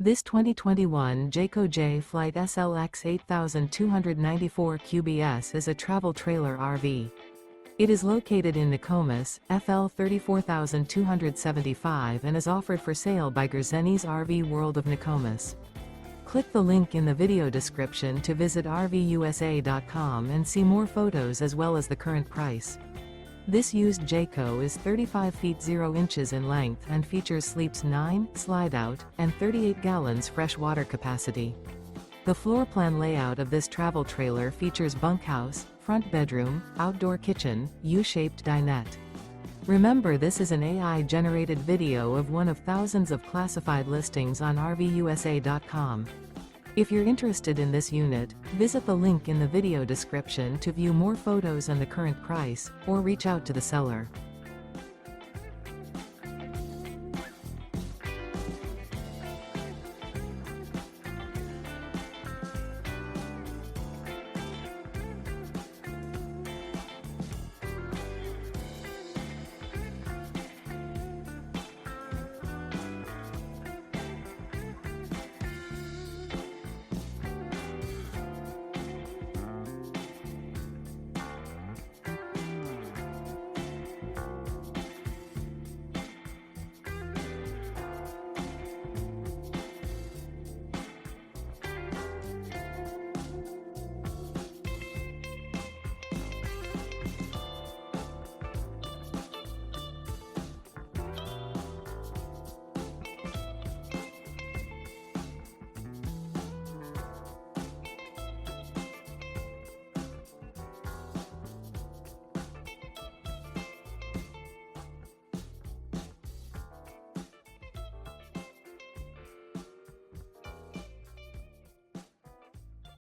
This 2021 Jayco Jay Flight SLX 8294 QBS is a travel trailer RV. It is located in Nokomis, FL 34275 and is offered for sale by Gerzeny's RV World of Nokomis. Click the link in the video description to visit RVUSA.com and see more photos as well as the current price. This used Jayco is 35 feet 0 inches in length and features sleeps 9, slide-out, and 38 gallons fresh water capacity. The floor plan layout of this travel trailer features bunkhouse, front bedroom, outdoor kitchen, U-shaped dinette. Remember, this is an AI-generated video of one of thousands of classified listings on RVUSA.com. If you're interested in this unit, visit the link in the video description to view more photos and the current price, or reach out to the seller.